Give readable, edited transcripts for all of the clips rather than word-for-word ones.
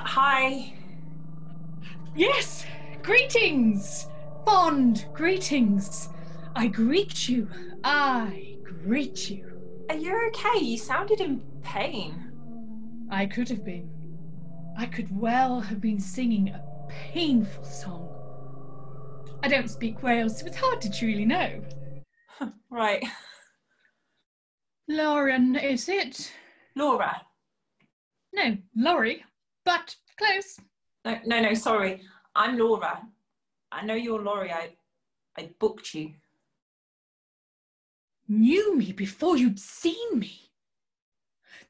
Hi. Yes, greetings, fond greetings. I greet you. I greet you. Are you okay? You sounded in pain. I could have been. I could well have been singing a painful song. I don't speak Wales, so it's hard to truly know. Right. Lauren, is it? Laura. No, Laurie, but close. No, sorry. I'm Laura. I know you're Laurie. I booked you. Knew me before you'd seen me.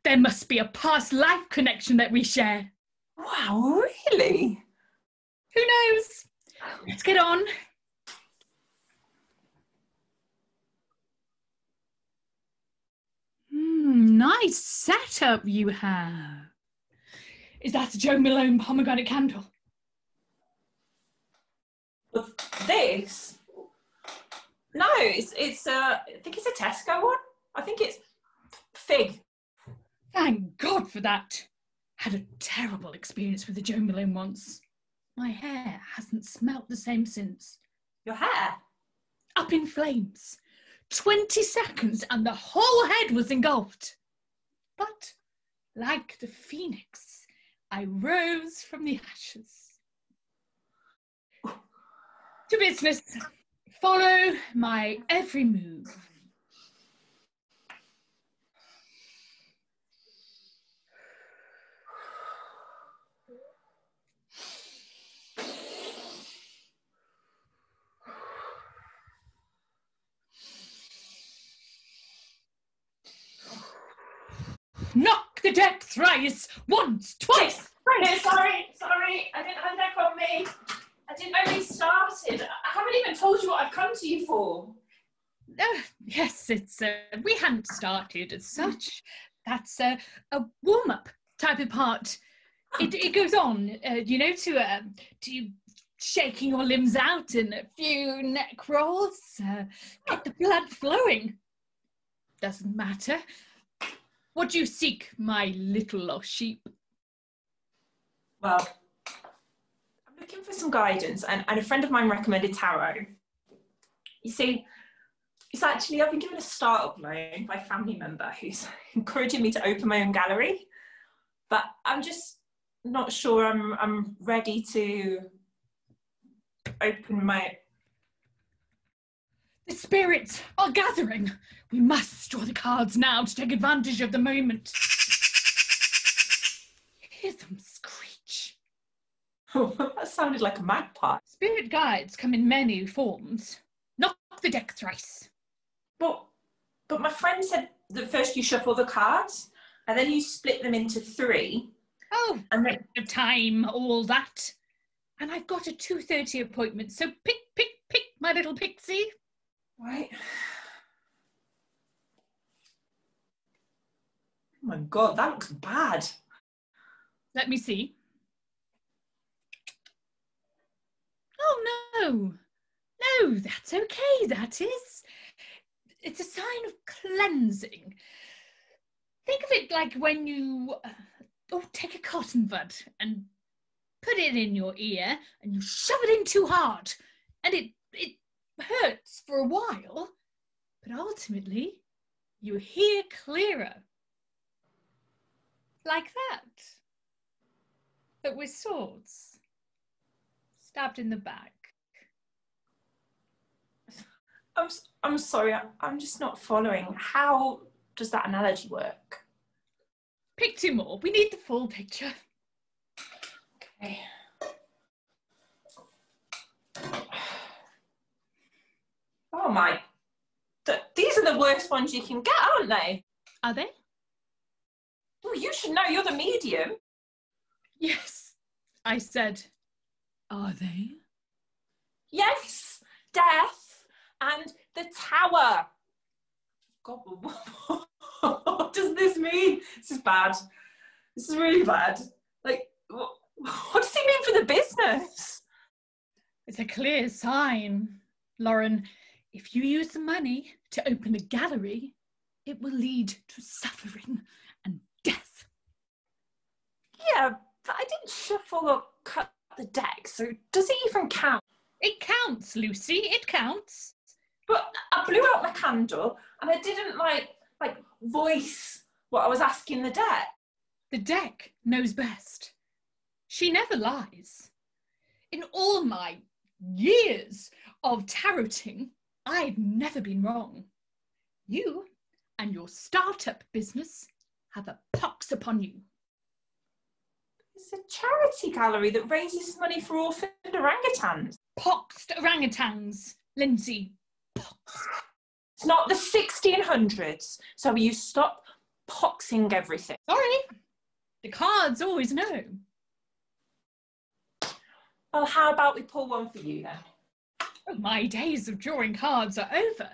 There must be a past life connection that we share. Wow, really? Who knows? Let's get on. Nice setup you have. Is that a Joe Malone pomegranate candle? But this? No, it's I think it's a Tesco one. I think it's fig. Thank God for that. Had a terrible experience with the Joe Malone once. My hair hasn't smelt the same since. Your hair? Up in flames. 20 seconds and the whole head was engulfed. But, like the phoenix, I rose from the ashes. To business. Follow my every move. Knock the deck thrice, once, twice. Yeah, sorry. I didn't have a deck on me. I didn't know we started. I haven't even told you what I've come to you for. Yes, it's we hadn't started as such. That's a warm-up type of part. It goes on, to shaking your limbs out and a few neck rolls, get the blood flowing. Doesn't matter. What do you seek, my little lost sheep? Well, I'm looking for some guidance, and a friend of mine recommended tarot. You see, I've been given a startup loan by a family member who's encouraging me to open my own gallery, but I'm just not sure I'm ready to open my... The spirits are gathering. We must draw the cards now to take advantage of the moment. Hear them screech. Oh, that sounded like a magpie. Spirit guides come in many forms. Knock the deck thrice. But my friend said that first you shuffle the cards and then you split them into three. Oh, and then of time, all that. And I've got a 2:30 appointment, so pick, my little pixie. Right. Oh my God, that looks bad. Let me see. Oh, no, that's okay, that is. It's a sign of cleansing. Think of it like when you take a cotton bud and put it in your ear and you shove it in too hard and it hurts for a while, but ultimately you hear clearer. Like that. But with swords. Stabbed in the back. I'm sorry, I'm just not following. How does that analogy work? Pick two more. We need the full picture. Okay. Oh my, these are the worst ones you can get, aren't they? Are they? Well, you should know, you're the medium. Yes, I said, are they? Yes, death and the tower. God, what does this mean? This is bad. This is really bad. Like, what does it mean for the business? It's a clear sign, Lauren. If you use the money to open a gallery, it will lead to suffering and death. Yeah, but I didn't shuffle or cut the deck, so does it even count? It counts, Lucy, it counts. But I blew out my candle and I didn't like voice what I was asking the deck. The deck knows best. She never lies. In all my years of tarotting, I've never been wrong. You and your startup business have a pox upon you. It's a charity gallery that raises money for orphaned orangutans. Poxed orangutans, Lindsay. Pox. It's not the 1600s, so you stop poxing everything. Sorry, the cards always know. Well, how about we pull one for you then? Oh, my days of drawing cards are over.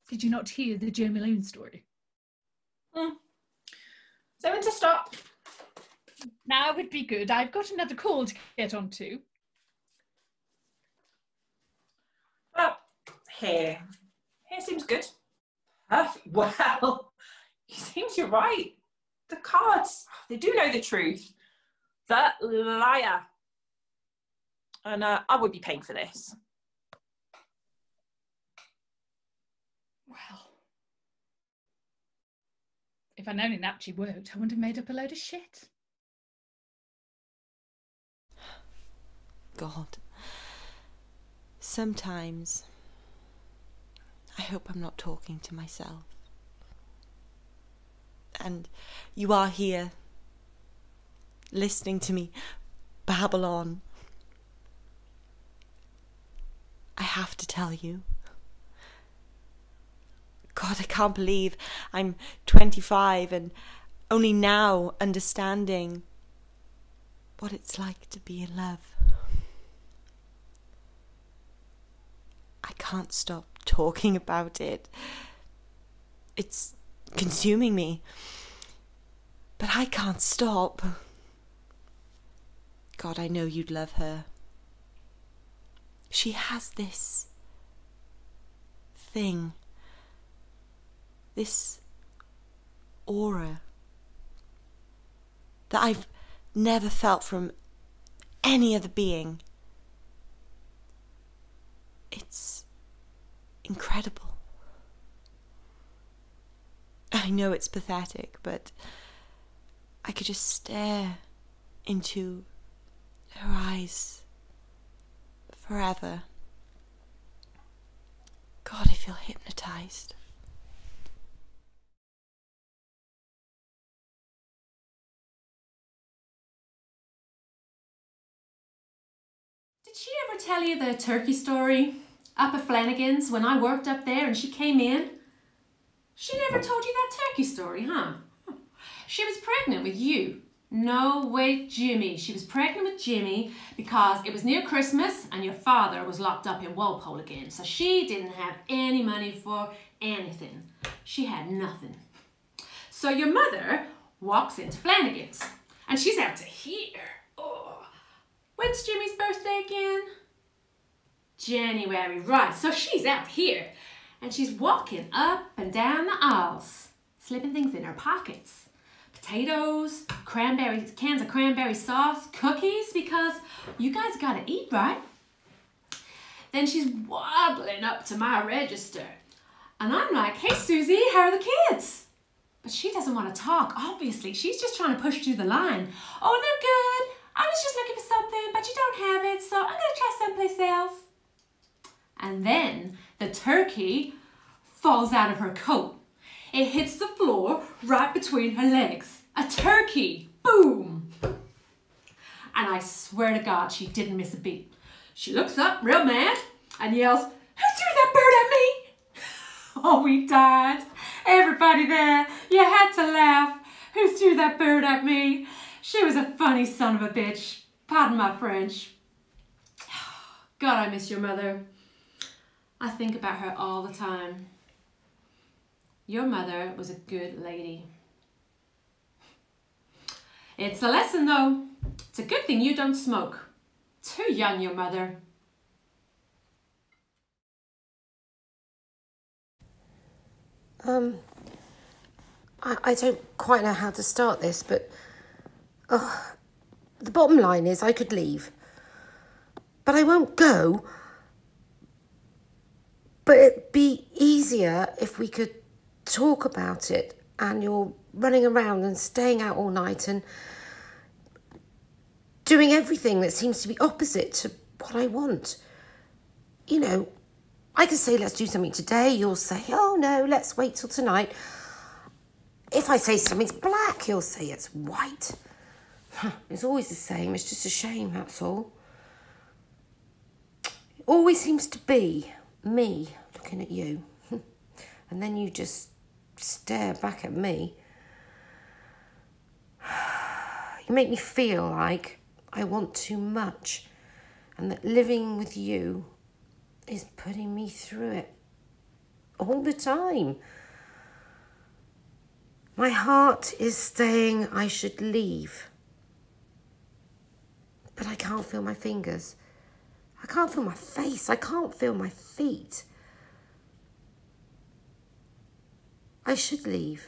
Did you not hear the Joe Malone story? So when to stop? Now would be good. I've got another call to get onto. Well, here seems good. Perfect. Well, it seems you're right. The cards, they do know the truth. The liar. And I would be paying for this. Well, if I'd known it actually worked, I wouldn't have made up a load of shit. God. Sometimes I hope I'm not talking to myself. And you are here, listening to me babble on. I have to tell you. God, I can't believe I'm 25 and only now understanding what it's like to be in love. I can't stop talking about it. It's consuming me. But I can't stop. God, I know you'd love her. She has this thing, this aura that I've never felt from any other being. It's incredible. I know it's pathetic, but I could just stare into her eyes forever. God, I feel hypnotized. Did she ever tell you the turkey story up at Flanagan's when I worked up there and she came in? She never told you that turkey story, huh? She was pregnant with you. No, wait, Jimmy. She was pregnant with Jimmy because it was near Christmas and your father was locked up in Walpole again. So she didn't have any money for anything. She had nothing. So your mother walks into Flanagan's and she's out to here. Oh, when's Jimmy's birthday again? January, right. So she's out here and she's walking up and down the aisles, slipping things in her pockets. Potatoes, cranberry, cans of cranberry sauce, cookies, because you guys gotta eat, right? Then she's waddling up to my register. And I'm like, hey, Susie, how are the kids? But she doesn't want to talk, obviously. She's just trying to push through the line. Oh, they're good. I was just looking for something, but you don't have it, so I'm gonna try someplace else. And then The turkey falls out of her coat. It hits the floor right between her legs. A turkey! Boom! And I swear to God, she didn't miss a beat. She looks up real mad and yells, "Who threw that bird at me?" Oh, we died. Everybody there, you had to laugh. Who threw that bird at me? She was a funny son of a bitch. Pardon my French. God, I miss your mother. I think about her all the time. Your mother was a good lady. It's a lesson though. It's a good thing you don't smoke. Too young, your mother. I don't quite know how to start this, but the bottom line is I could leave. But I won't go. But it'd be easier if we could talk about it, and you're running around and staying out all night and doing everything that seems to be opposite to what I want. You know, I could say, let's do something today. You'll say, oh no, let's wait till tonight. If I say something's black, you'll say it's white. It's always the same. It's just a shame, that's all. It always seems to be me looking at you. And then you just stare back at me. You make me feel like I want too much, and that living with you is putting me through it all the time. My heart is saying I should leave, but I can't feel my fingers. I can't feel my face. I can't feel my feet. I should leave,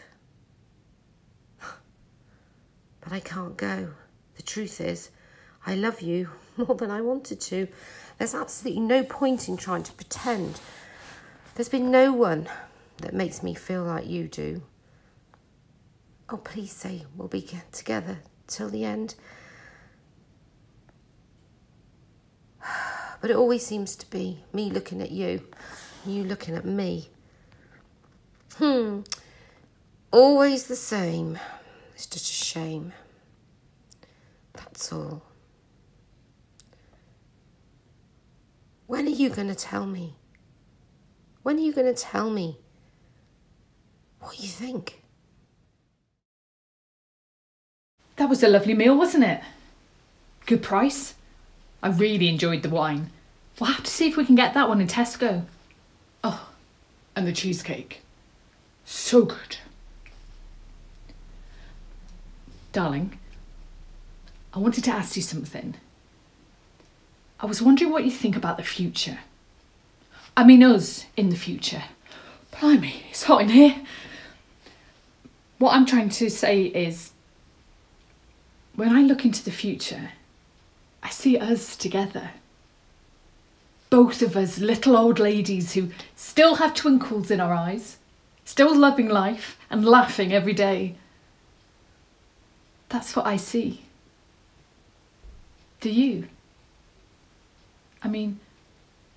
but I can't go. The truth is, I love you more than I wanted to. There's absolutely no point in trying to pretend. There's been no one that makes me feel like you do. Oh, please say we'll be together till the end. But it always seems to be me looking at you, and you looking at me. Always the same. It's just a shame. That's all. When are you going to tell me? When are you going to tell me what you think? That was a lovely meal, wasn't it? Good price. I really enjoyed the wine. We'll have to see if we can get that one in Tesco. Oh, and the cheesecake. So good. Darling, I wanted to ask you something. I was wondering what you think about the future. I mean us in the future. Blimey, it's hot in here. What I'm trying to say is, when I look into the future, I see us together. Both of us little old ladies who still have twinkles in our eyes, still loving life and laughing every day. That's what I see. Do you? I mean,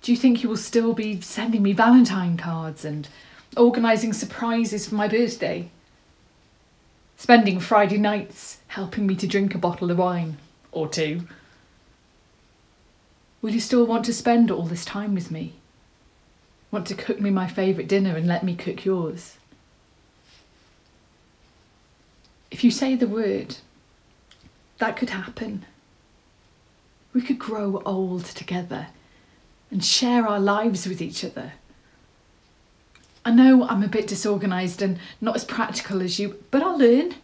do you think you will still be sending me Valentine cards and organising surprises for my birthday? Spending Friday nights helping me to drink a bottle of wine or two? Will you still want to spend all this time with me? Want to cook me my favourite dinner and let me cook yours? If you say the word, that could happen. We could grow old together and share our lives with each other. I know I'm a bit disorganised and not as practical as you, but I'll learn.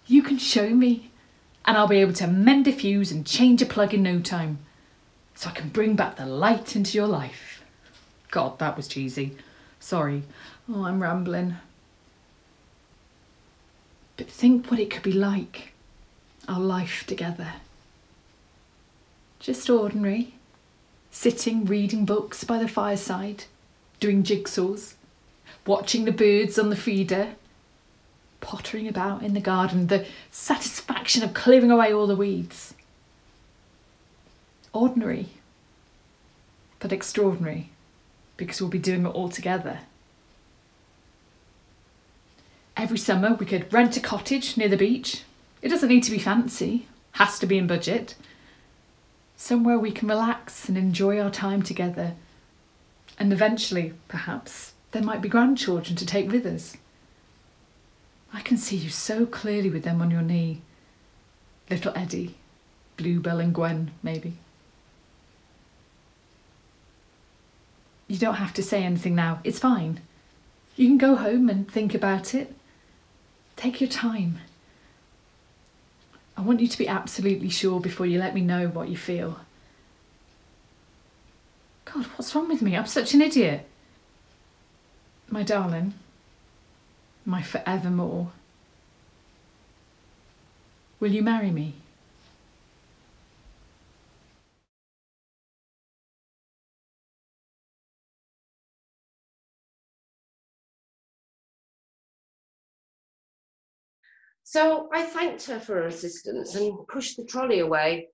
You can show me, and I'll be able to mend a fuse and change a plug in no time, so I can bring back the light into your life. God, that was cheesy. Sorry. Oh, I'm rambling. But think what it could be like, our life together. Just ordinary, sitting reading books by the fireside, doing jigsaws, watching the birds on the feeder, pottering about in the garden, the satisfaction of clearing away all the weeds. Ordinary, but extraordinary. because we'll be doing it all together. Every summer we could rent a cottage near the beach. It doesn't need to be fancy, has to be in budget. Somewhere we can relax and enjoy our time together. And eventually, perhaps, there might be grandchildren to take with us. I can see you so clearly with them on your knee. Little Eddie, Bluebell and Gwen, maybe. You don't have to say anything now, it's fine. You can go home and think about it. Take your time. I want you to be absolutely sure before you let me know what you feel. God, what's wrong with me? I'm such an idiot. My darling, my forevermore, will you marry me? So I thanked her for her assistance and pushed the trolley away.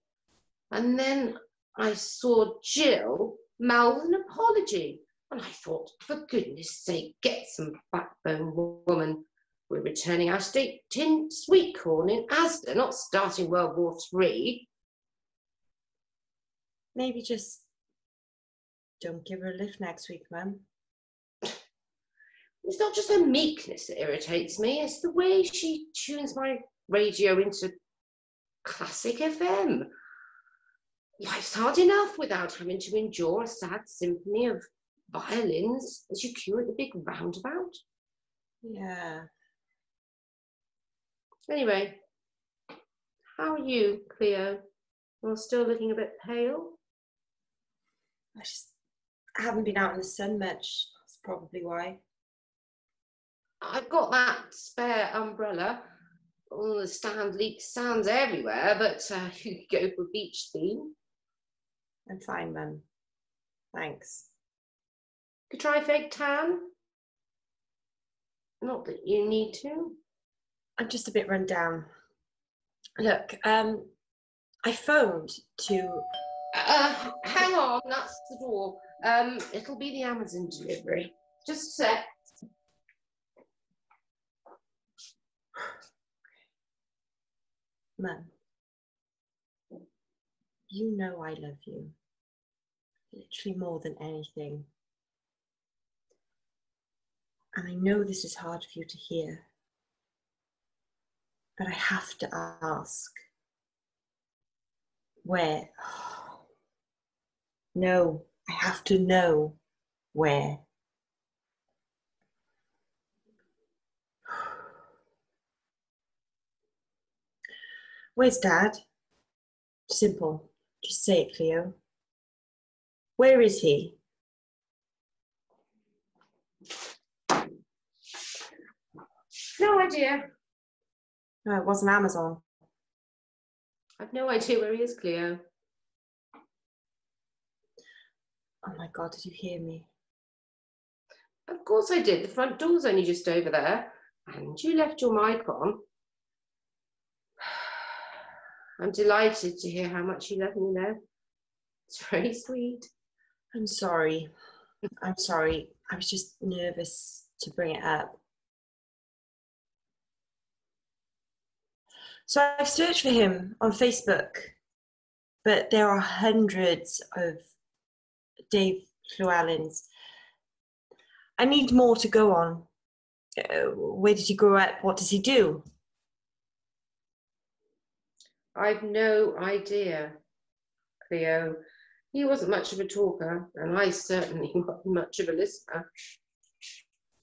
And then I saw Jill mouth an apology. And I thought, for goodness sake, get some backbone, woman. We're returning our state tin sweet corn in Asda, not starting World War III. Maybe just don't give her a lift next week, Mum. It's not just her meekness that irritates me, it's the way she tunes my radio into classic FM. Life's hard enough without having to endure a sad symphony of violins as you queue at the big roundabout. Yeah. Anyway, how are you, Cleo? You're still looking a bit pale? I haven't been out in the sun much. That's probably why. I've got that spare umbrella. All the stand leaks sands everywhere, but you could go for beach theme. I'm fine, Mum. Thanks. Could try fake tan. Not that you need to. I'm just a bit run down. Look, I phoned to... Hang on, that's the door. It'll be the Amazon delivery. Just a sec. Mum, you know I love you. Literally more than anything. And I know this is hard for you to hear. But I have to ask. Where? No, I have to know where. Where's Dad? Simple. Just say it, Cleo. Where is he? No idea. No, it wasn't Amazon. I've no idea where he is, Cleo. Oh my God, did you hear me? Of course I did. The front door's only just over there. And you left your mic on. I'm delighted to hear how much you love me now. It's very sweet. I'm sorry. I'm sorry. I was just nervous to bring it up. So I've searched for him on Facebook, but there are hundreds of Dave Llewellyn's. I need more to go on. Where did he grow up? What does he do? I've no idea, Cleo. He wasn't much of a talker, and I certainly wasn't much of a listener.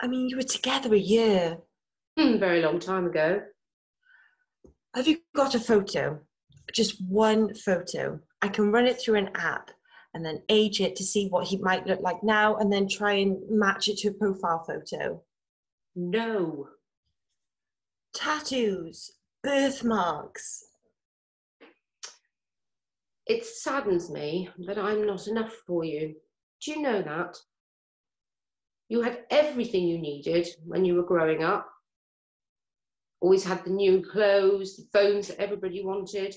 I mean, you were together a year. Very long time ago. Have you got a photo? Just one photo. I can run it through an app and then age it to see what he might look like now and then try and match it to a profile photo. No. Tattoos, birthmarks. It saddens me that I'm not enough for you. Do you know that? You had everything you needed when you were growing up. Always had the new clothes, the phones that everybody wanted.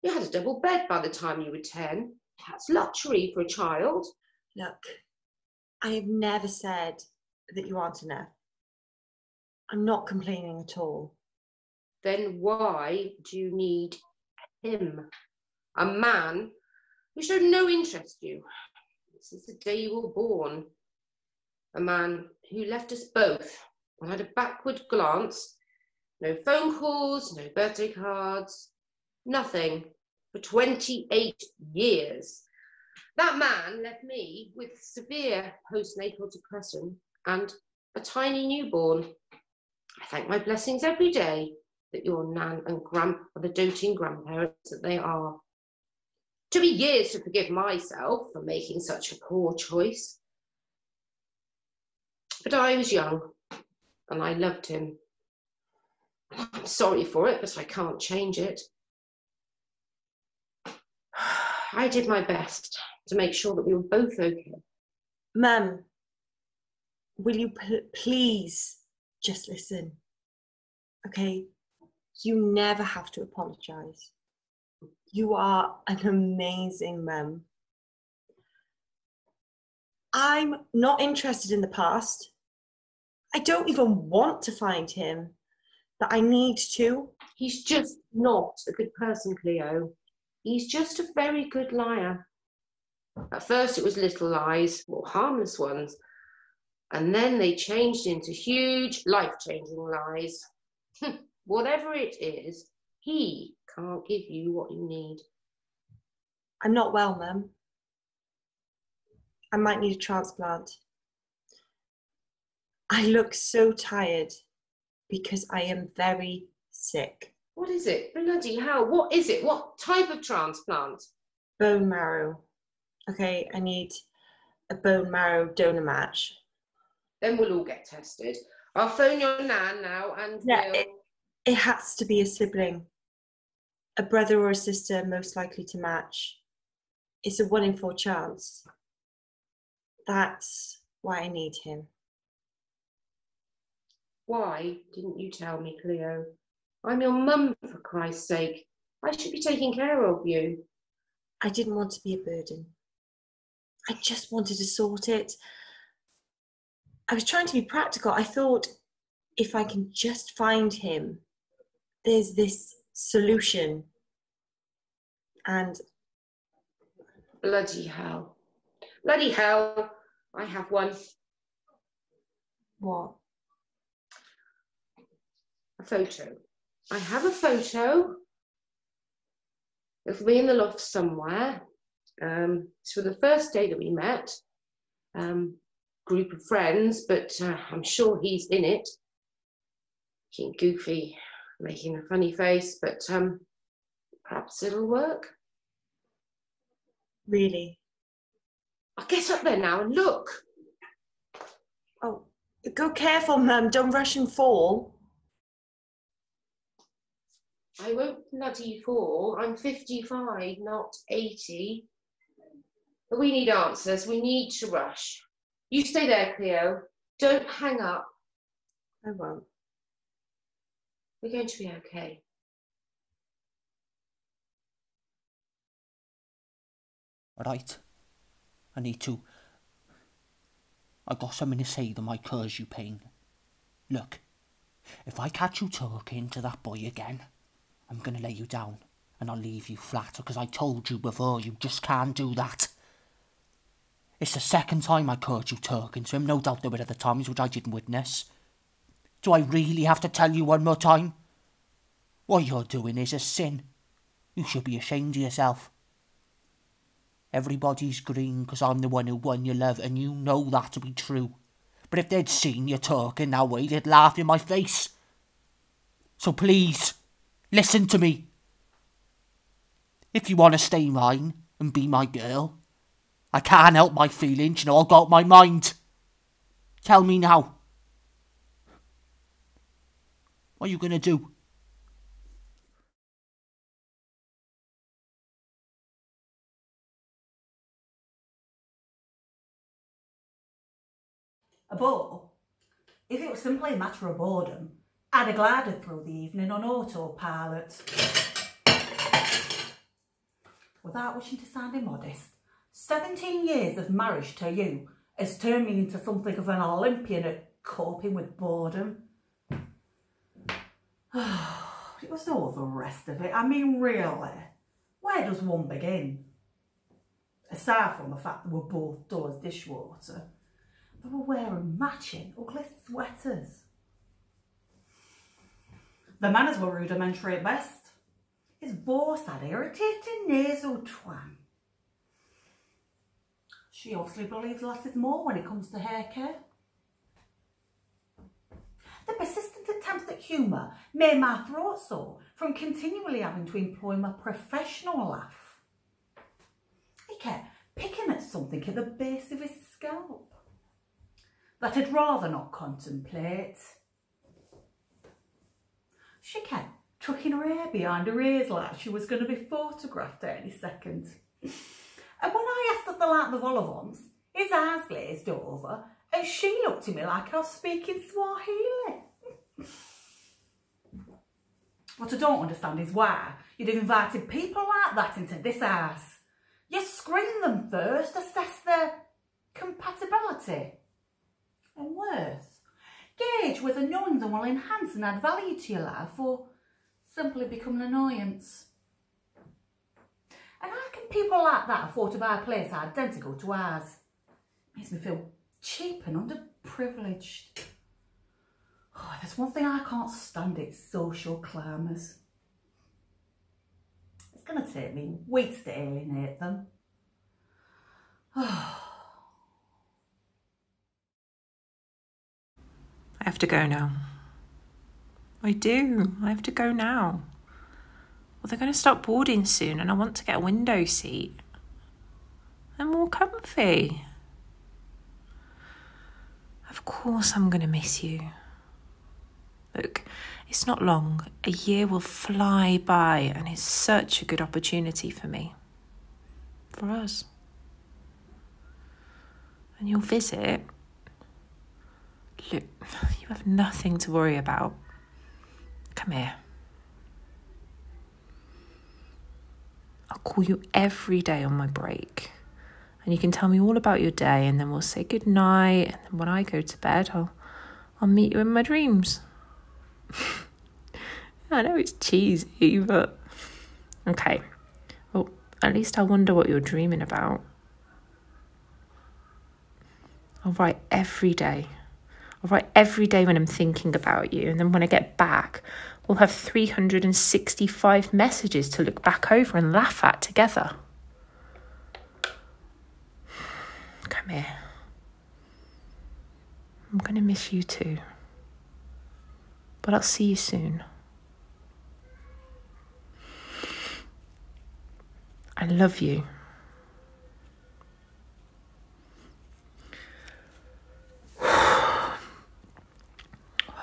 You had a double bed by the time you were 10. That's luxury for a child. Look, I have never said that you aren't enough. I'm not complaining at all. Then why do you need him? A man who showed no interest in you since the day you were born. A man who left us both and had a backward glance. No phone calls, no birthday cards, nothing for 28 years. That man left me with severe postnatal depression and a tiny newborn. I thank my blessings every day that your nan and Gramp are the doting grandparents that they are. It took me years to forgive myself for making such a poor choice. But I was young and I loved him. I'm sorry for it, but I can't change it. I did my best to make sure that we were both okay. Mum, will you please just listen? Okay? You never have to apologise. You are an amazing mum. I'm not interested in the past. I don't even want to find him, but I need to. He's just not a good person, Cleo. He's just a very good liar. At first it was little lies, or harmless ones, and then they changed into huge, life-changing lies. Whatever it is, he can't give you what you need. I'm not well, Mum. I might need a transplant. I look so tired because I am very sick. What is it? Bloody hell, what is it? What type of transplant? Bone marrow. Okay, I need a bone marrow donor match. Then we'll all get tested. I'll phone your nan now and It has to be a sibling. A brother or a sister most likely to match. It's a 1 in 4 chance. That's why I need him. Why didn't you tell me, Cleo? I'm your mum, for Christ's sake. I should be taking care of you. I didn't want to be a burden. I just wanted to sort it. I was trying to be practical. I thought if I can just find him, there's this solution. And bloody hell. Bloody hell. I have one. What? A photo. I have a photo. It'll be in the loft somewhere. It's for the first day that we met. Group of friends, but I'm sure he's in it. Looking goofy, making a funny face, but perhaps it'll work. Really? I'll get up there now and look. Oh, go careful, Mum. Don't rush and fall. I won't bloody fall. I'm 55, not 80. But we need answers. We need to rush. You stay there, Cleo. Don't hang up. I won't. We're going to be okay. Right. I need to. I got something to say that might cause you pain. Look, if I catch you talking to that boy again, I'm going to lay you down and I'll leave you flat, because I told you before, you just can't do that. It's the second time I caught you talking to him. No doubt there were other times which I didn't witness. Do I really have to tell you one more time? What you're doing is a sin. You should be ashamed of yourself. Everybody's green because I'm the one who won your love, and you know that to be true. But if they'd seen you talking that way, they'd laugh in my face. So please, listen to me. If you want to stay mine and be my girl, I can't help my feelings, you know, I've got my mind. Tell me now. What are you going to do? A bore? If it was simply a matter of boredom, I'd have glided through the evening on autopilot. Without wishing to sound immodest, 17 years of marriage to you has turned me into something of an Olympian at coping with boredom. It was all the rest of it. I mean, really, where does one begin? Aside from the fact that we're both dull as dishwater, they were wearing matching ugly sweaters. The manners were rudimentary at best. His voice had irritating nasal twang. She obviously believes less is more when it comes to hair care. The persistent attempts at humour made my throat sore from continually having to employ my professional laugh. He kept picking at something at the base of his scalp that I'd rather not contemplate. She kept tucking her hair behind her ears like she was going to be photographed at any second. And when I asked if they liked the vol-au-vents, his eyes glazed over and she looked at me like I was speaking Swahili. What I don't understand is why you'd have invited people like that into this house. You screen them first, assess their compatibility. And worse, gauge whether knowing them will enhance and add value to your life or simply become an annoyance. And how can people like that afford to buy a place identical to ours? Makes me feel cheap and underprivileged. Oh, there's one thing I can't stand, it's social climbers. It's going to take me weeks to alienate them. I have to go now. I do. I have to go now. Well, they're going to start boarding soon and I want to get a window seat. They're more comfy. Of course I'm going to miss you. Look, it's not long. A year will fly by and it's such a good opportunity for me. For us. And you'll visit. Look, you have nothing to worry about. Come here. I'll call you every day on my break. And you can tell me all about your day and then we'll say goodnight. And then when I go to bed, I'll meet you in my dreams. I know it's cheesy, but okay. Well, at least I wonder what you're dreaming about. I'll write every day. I'll write every day when I'm thinking about you. And then when I get back, we'll have 365 messages to look back over and laugh at together. Come here. I'm going to miss you too. But I'll see you soon. I love you.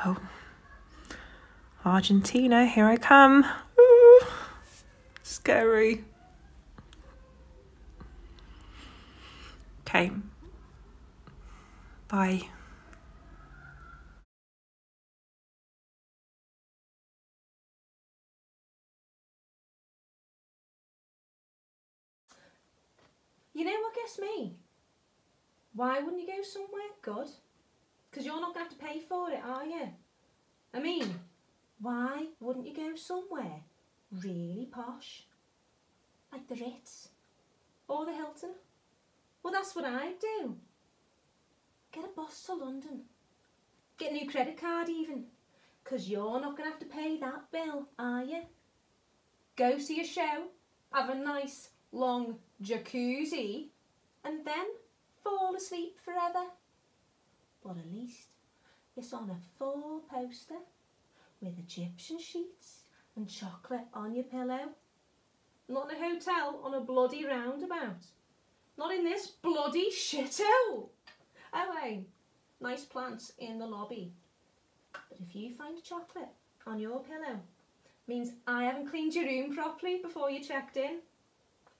Well, Argentina, here I come. Ooh, scary. Okay. Bye. You know what gets me? Why wouldn't you go somewhere good? Because you're not going to have to pay for it, are you? I mean, why wouldn't you go somewhere really posh? Like the Ritz or the Hilton? Well, that's what I'd do. Get a bus to London. Get a new credit card even. Because you're not going to have to pay that bill, are you? Go see a show, have a nice long jacuzzi, and then fall asleep forever. But at least it's on a full poster with Egyptian sheets and chocolate on your pillow. Not in a hotel on a bloody roundabout. Not in this bloody shithole. Oh, hey, nice plants in the lobby. But if you find a chocolate on your pillow, means I haven't cleaned your room properly before you checked in.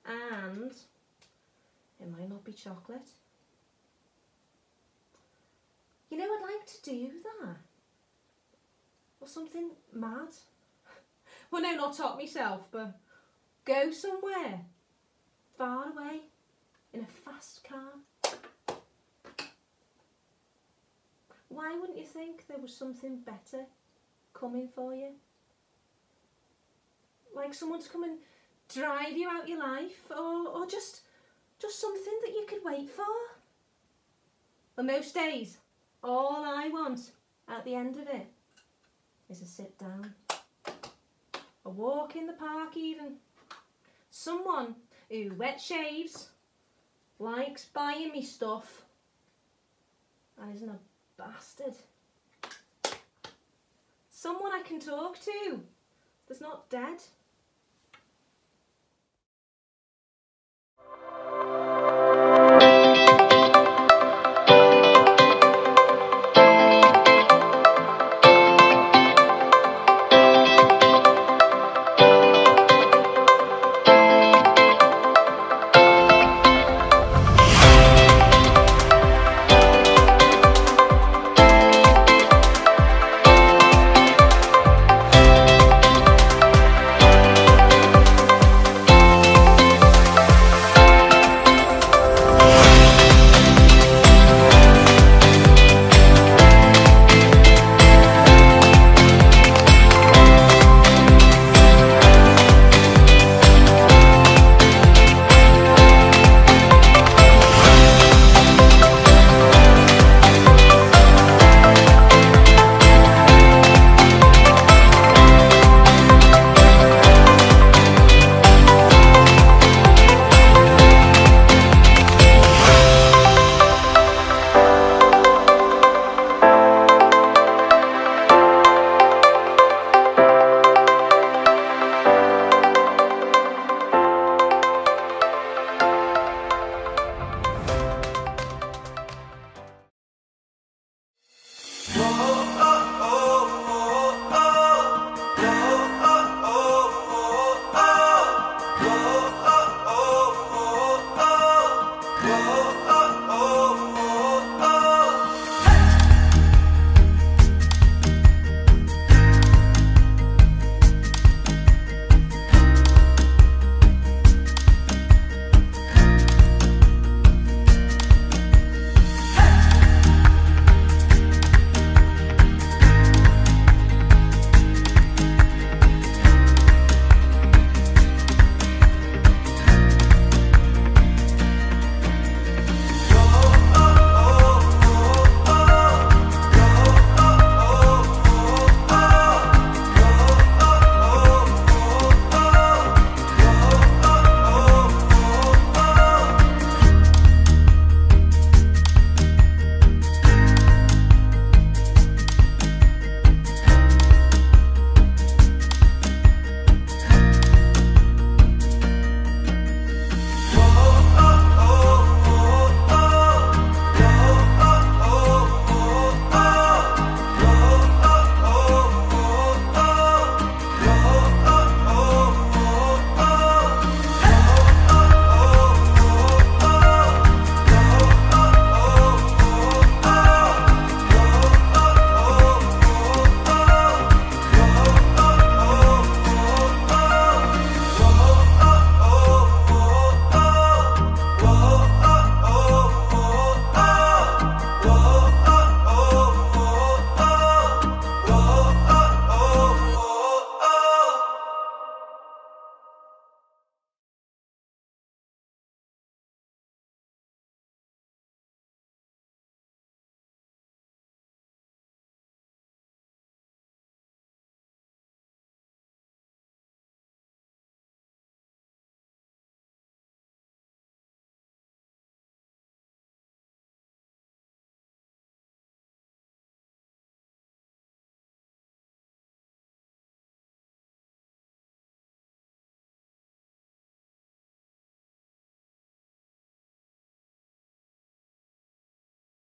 And it might not be chocolate. You know, I'd like to do that. Or something mad. Well, no, not top myself, but go somewhere far away in a fast car. Why wouldn't you think there was something better coming for you? Like someone to come and drive you out your life, or just something that you could wait for. But most days, all I want at the end of it is a sit down, a walk in the park even. Someone who wet shaves, likes buying me stuff, and isn't a bastard. Someone I can talk to that's not dead.